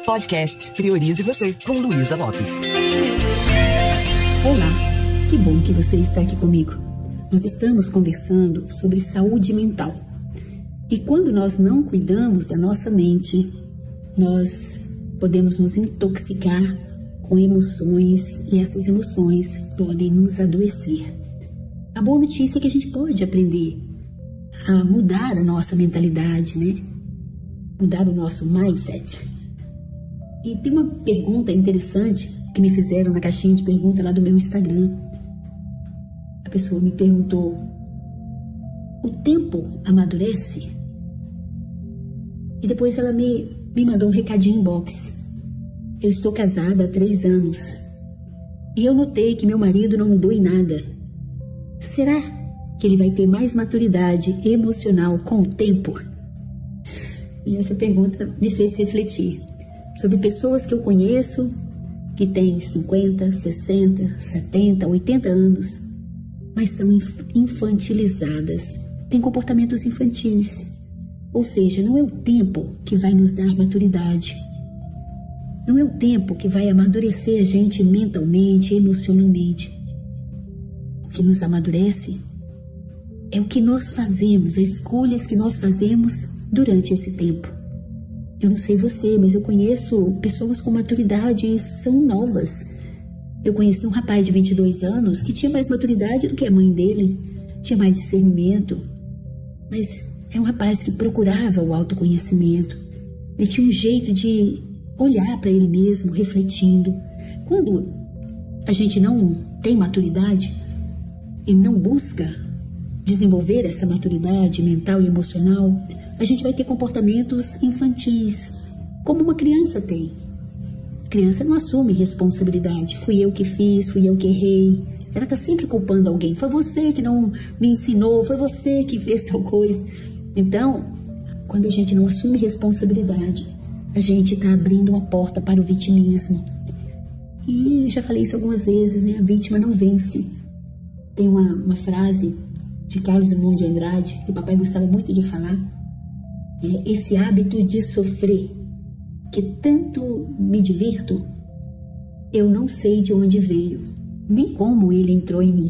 Podcast Priorize Você, com Luísa Lopes. Olá, que bom que você está aqui comigo. Nós estamos conversando sobre saúde mental. E quando nós não cuidamos da nossa mente, nós podemos nos intoxicar com emoções e essas emoções podem nos adoecer. A boa notícia é que a gente pode aprender a mudar a nossa mentalidade, né? Mudar o nosso mindset. E tem uma pergunta interessante que me fizeram na caixinha de pergunta lá do meu Instagram. A pessoa me perguntou: o tempo amadurece? E depois ela me mandou um recadinho inbox. Eu estou casada há 3 anos e eu notei que meu marido não mudou em nada. Será que ele vai ter mais maturidade emocional com o tempo? E essa pergunta me fez refletir sobre pessoas que eu conheço que têm 50, 60, 70, 80 anos, mas são infantilizadas, têm comportamentos infantis. Ou seja, não é o tempo que vai nos dar maturidade. Não é o tempo que vai amadurecer a gente mentalmente, emocionalmente. O que nos amadurece é o que nós fazemos, as escolhas que nós fazemos durante esse tempo. Eu não sei você, mas eu conheço pessoas com maturidade e são novas. Eu conheci um rapaz de 22 anos que tinha mais maturidade do que a mãe dele, tinha mais discernimento, mas é um rapaz que procurava o autoconhecimento. Ele tinha um jeito de olhar para ele mesmo, refletindo. Quando a gente não tem maturidade e não busca desenvolver essa maturidade mental e emocional, a gente vai ter comportamentos infantis, como uma criança tem. A criança não assume responsabilidade. Fui eu que fiz, fui eu que errei. Ela está sempre culpando alguém. Foi você que não me ensinou, foi você que fez tal coisa. Então, quando a gente não assume responsabilidade, a gente está abrindo uma porta para o vitimismo. E já falei isso algumas vezes, né? A vítima não vence. Tem uma frase de Carlos Drummond de Andrade, que o papai gostava muito de falar. Esse hábito de sofrer, que tanto me divirto, eu não sei de onde veio, nem como ele entrou em mim.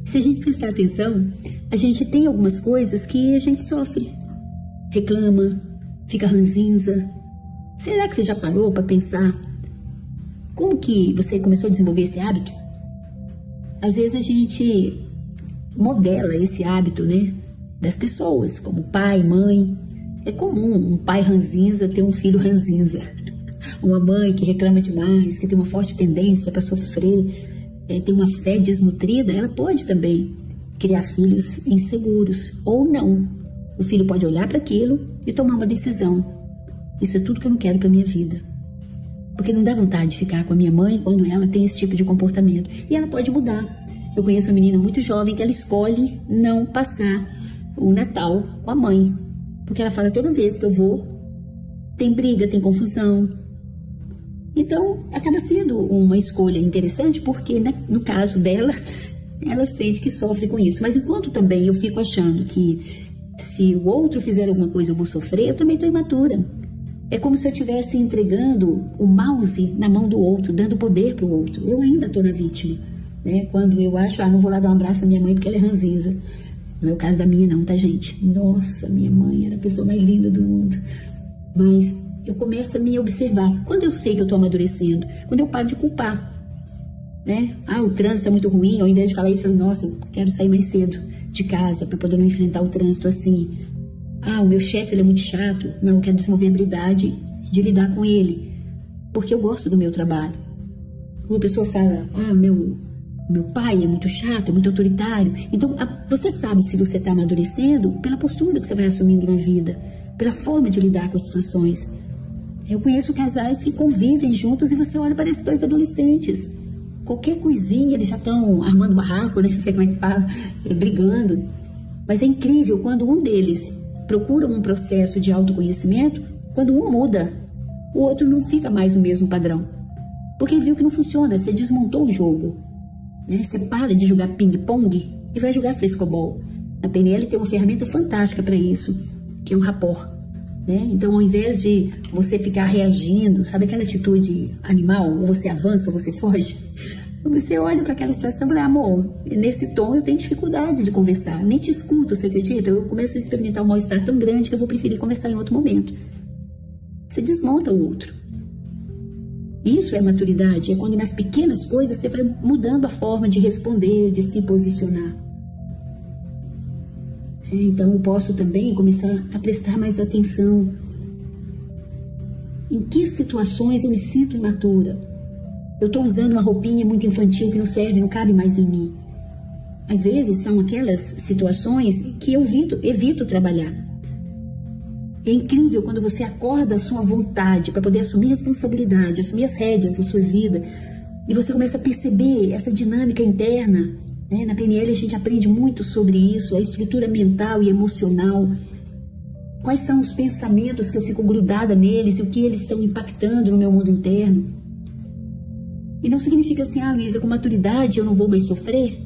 Se a gente prestar atenção, a gente tem algumas coisas que a gente sofre, reclama, fica ranzinza. Será que você já parou para pensar como que você começou a desenvolver esse hábito? Às vezes a gente modela esse hábito, né, das pessoas, como pai, mãe. É comum um pai ranzinza ter um filho ranzinza. Uma mãe que reclama demais, que tem uma forte tendência para sofrer, tem uma fé desnutrida, ela pode também criar filhos inseguros, ou não. O filho pode olhar para aquilo e tomar uma decisão. Isso é tudo que eu não quero para minha vida. Porque não dá vontade de ficar com a minha mãe quando ela tem esse tipo de comportamento. E ela pode mudar. Eu conheço uma menina muito jovem que ela escolhe não passar o Natal com a mãe. Porque ela fala: toda vez que eu vou, tem briga, tem confusão. Então, acaba sendo uma escolha interessante porque, né, no caso dela, ela sente que sofre com isso. Mas enquanto também eu fico achando que se o outro fizer alguma coisa eu vou sofrer, eu também estou imatura. É como se eu estivesse entregando o mouse na mão do outro, dando poder para o outro. Eu ainda estou na vítima, né? Quando eu acho: não vou lá dar um abraço à minha mãe porque ela é ranzinza. Não é o caso da minha não, tá, gente? Nossa, minha mãe era a pessoa mais linda do mundo. Mas eu começo a me observar. Quando eu sei que eu tô amadurecendo? Quando eu paro de culpar, né? O trânsito é muito ruim. Ao invés de falar isso, eu falo: nossa, eu quero sair mais cedo de casa para poder não enfrentar o trânsito assim. O meu chefe, ele é muito chato. Não, eu quero desenvolver a habilidade de lidar com ele, porque eu gosto do meu trabalho. Uma pessoa fala: meu pai é muito chato, é muito autoritário. Então, você sabe se você está amadurecendo pela postura que você vai assumindo na vida, pela forma de lidar com as situações. Eu conheço casais que convivem juntos e você olha, parece 2 adolescentes. Qualquer coisinha, eles já estão armando barraco, né? Não sei como é que fala, brigando. Mas é incrível quando um deles procura um processo de autoconhecimento, quando um muda, o outro não fica mais no mesmo padrão. Porque ele viu que não funciona, você desmontou o jogo. Né? Você para de jogar ping-pong e vai jogar frescobol. A PNL tem uma ferramenta fantástica para isso, que é o rapport. né? Então, ao invés de você ficar reagindo, sabe aquela atitude animal, ou você avança ou você foge, você olha para aquela situação e fala, amor, nesse tom eu tenho dificuldade de conversar, nem te escuto, você acredita? Eu começo a experimentar um mal-estar tão grande que eu vou preferir conversar em outro momento. Você desmonta o outro. Isso é maturidade, é quando nas pequenas coisas você vai mudando a forma de responder, de se posicionar. Então eu posso também começar a prestar mais atenção em que situações eu me sinto imatura. Eu estou usando uma roupinha muito infantil que não serve, não cabe mais em mim. Às vezes são aquelas situações que eu evito trabalhar. É incrível quando você acorda a sua vontade para poder assumir responsabilidade, assumir as rédeas da sua vida, e você começa a perceber essa dinâmica interna, né? Na PNL a gente aprende muito sobre isso, a estrutura mental e emocional. Quais são os pensamentos que eu fico grudada neles e o que eles estão impactando no meu mundo interno. E não significa assim, Luísa, com maturidade eu não vou mais sofrer.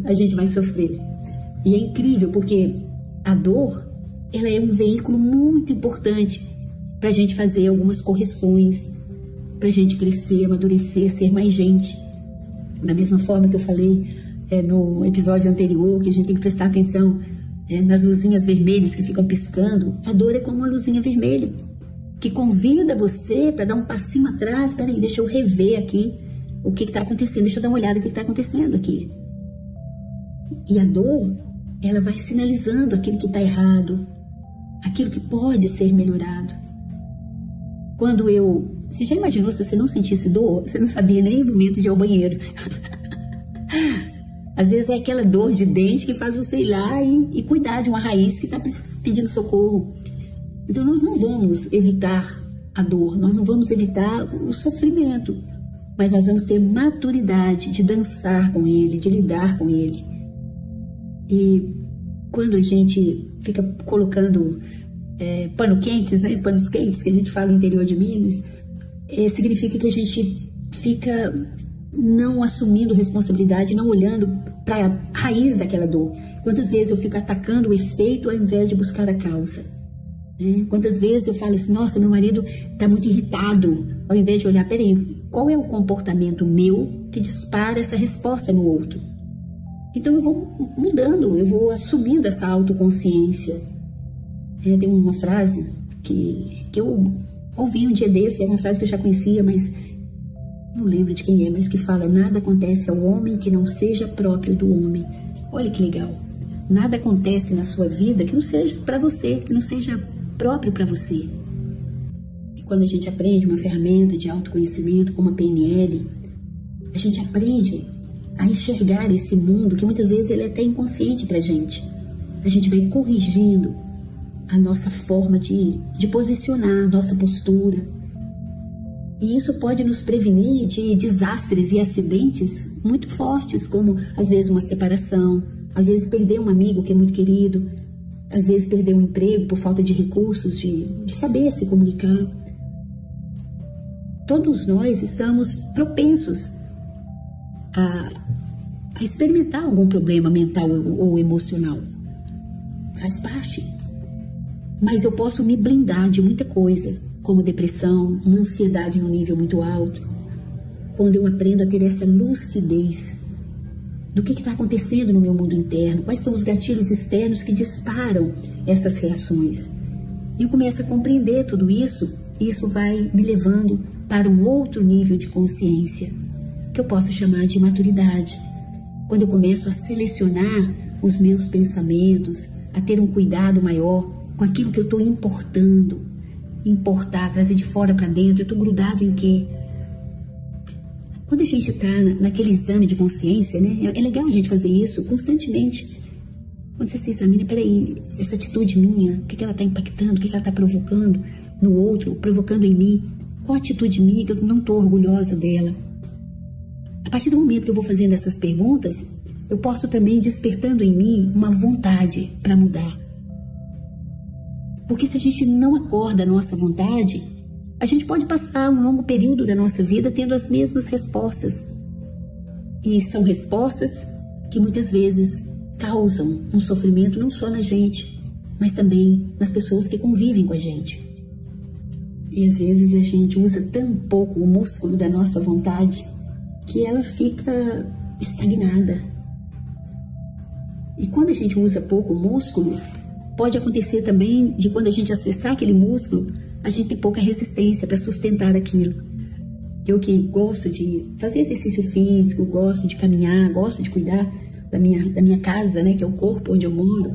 A gente vai sofrer. E é incrível porque a dor, ela é um veículo muito importante para a gente fazer algumas correções, para a gente crescer, amadurecer, ser mais gente. Da mesma forma que eu falei no episódio anterior, que a gente tem que prestar atenção nas luzinhas vermelhas que ficam piscando, a dor é como uma luzinha vermelha, que convida você para dar um passinho atrás. Peraí, deixa eu rever aqui o que está acontecendo, deixa eu dar uma olhada no que está acontecendo aqui. E a dor, ela vai sinalizando aquilo que está errado, aquilo que pode ser melhorado. Você já imaginou se você não sentisse dor? Você não sabia nem o momento de ir ao banheiro. Às vezes é aquela dor de dente que faz você ir lá e cuidar de uma raiz que está pedindo socorro. Então nós não vamos evitar a dor, nós não vamos evitar o sofrimento, mas nós vamos ter maturidade de dançar com ele, de lidar com ele. E quando a gente fica colocando panos quentes, que a gente fala no interior de Minas, significa que a gente fica não assumindo responsabilidade, não olhando para a raiz daquela dor. Quantas vezes eu fico atacando o efeito ao invés de buscar a causa? Quantas vezes eu falo assim, nossa, meu marido está muito irritado, ao invés de olhar, peraí, qual é o comportamento meu que dispara essa resposta no outro? Então eu vou mudando, eu vou assumindo essa autoconsciência. Tem uma frase que eu ouvi um dia desse, é uma frase que eu já conhecia, mas não lembro de quem é, mas que fala, nada acontece ao homem que não seja próprio do homem. Olha que legal. Nada acontece na sua vida que não seja para você, que não seja próprio para você. E quando a gente aprende uma ferramenta de autoconhecimento como a PNL, a gente aprende a enxergar esse mundo que muitas vezes ele é até inconsciente para a gente. A gente vai corrigindo a nossa forma de posicionar, a nossa postura. E isso pode nos prevenir de desastres e acidentes muito fortes, como às vezes uma separação, às vezes perder um amigo que é muito querido, às vezes perder um emprego por falta de recursos, de saber se comunicar. Todos nós estamos propensos a experimentar algum problema mental ou emocional. Faz parte. Mas eu posso me blindar de muita coisa, como depressão, uma ansiedade num nível muito alto, quando eu aprendo a ter essa lucidez do que está acontecendo no meu mundo interno, quais são os gatilhos externos que disparam essas reações. E eu começo a compreender tudo isso, e isso vai me levando para um outro nível de consciência, que eu posso chamar de maturidade. Quando eu começo a selecionar os meus pensamentos, a ter um cuidado maior com aquilo que eu estou importando, trazer de fora para dentro, eu estou grudado em quê? Quando a gente está naquele exame de consciência, né, é legal a gente fazer isso constantemente. Quando você se examina, peraí, essa atitude minha, o que ela está impactando, o que ela está provocando no outro, provocando em mim? Qual a atitude minha que eu não estou orgulhosa dela? A partir do momento que eu vou fazendo essas perguntas, eu posso também despertando em mim uma vontade para mudar. Porque se a gente não acorda a nossa vontade, a gente pode passar um longo período da nossa vida tendo as mesmas respostas. E são respostas que muitas vezes causam um sofrimento não só na gente, mas também nas pessoas que convivem com a gente. E às vezes a gente usa tão pouco o músculo da nossa vontade que ela fica estagnada. E quando a gente usa pouco o músculo, pode acontecer também de quando a gente acessar aquele músculo, a gente tem pouca resistência para sustentar aquilo. Eu que gosto de fazer exercício físico, gosto de caminhar, gosto de cuidar da minha casa, né, que é o corpo onde eu moro.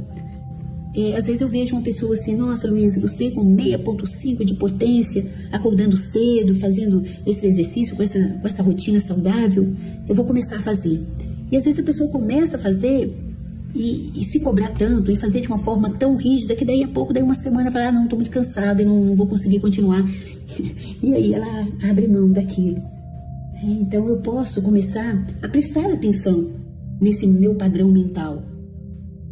Às vezes eu vejo uma pessoa assim, nossa, Luísa, você com 6,5 de potência, acordando cedo, fazendo esse exercício com essa rotina saudável, eu vou começar a fazer. E às vezes a pessoa começa a fazer e se cobrar tanto, e fazer de uma forma tão rígida, que daí a pouco, daí uma semana, fala, não, estou muito cansada e não vou conseguir continuar. E aí ela abre mão daquilo. Então eu posso começar a prestar atenção nesse meu padrão mental.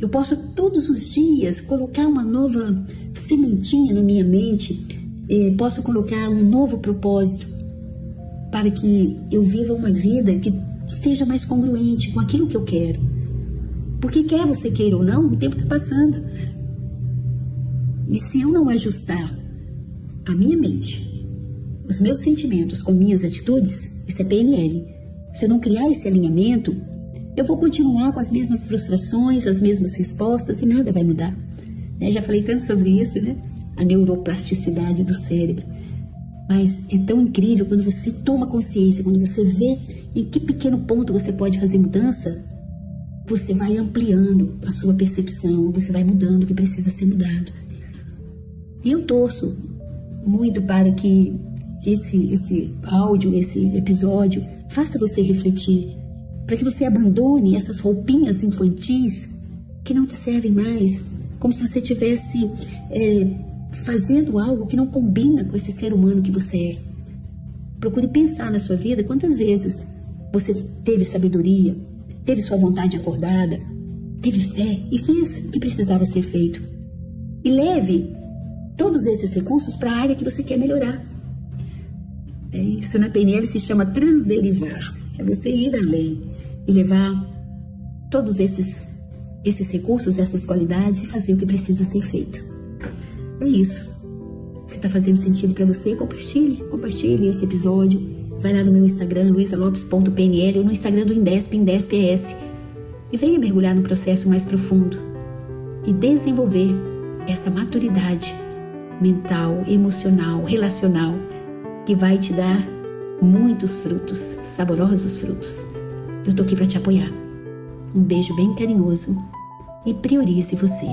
Eu posso todos os dias colocar uma nova sementinha na minha mente, posso colocar um novo propósito para que eu viva uma vida que seja mais congruente com aquilo que eu quero. Porque quer você queira ou não, o tempo está passando. E se eu não ajustar a minha mente, os meus sentimentos com minhas atitudes, isso é PNL. Se eu não criar esse alinhamento, eu vou continuar com as mesmas frustrações, as mesmas respostas e nada vai mudar. Já falei tanto sobre isso, né? A neuroplasticidade do cérebro. Mas é tão incrível quando você toma consciência, quando você vê em que pequeno ponto você pode fazer mudança, você vai ampliando a sua percepção, você vai mudando o que precisa ser mudado. E eu torço muito para que esse áudio, esse episódio, faça você refletir, para que você abandone essas roupinhas infantis que não te servem mais, como se você estivesse fazendo algo que não combina com esse ser humano que você é. Procure pensar na sua vida quantas vezes você teve sabedoria, teve sua vontade acordada, teve fé e fez o que precisava ser feito. E leve todos esses recursos para a área que você quer melhorar. Isso na PNL se chama transderivar. É você ir além e levar todos esses recursos, essas qualidades e fazer o que precisa ser feito. É isso. Se está fazendo sentido para você, compartilhe esse episódio. Vai lá no meu Instagram, luisalopes.pnl, ou no Instagram do Indesp, IndespES, e venha mergulhar no processo mais profundo e desenvolver essa maturidade mental, emocional, relacional, que vai te dar muitos frutos, saborosos frutos. Eu tô aqui para te apoiar. Um beijo bem carinhoso e priorize você.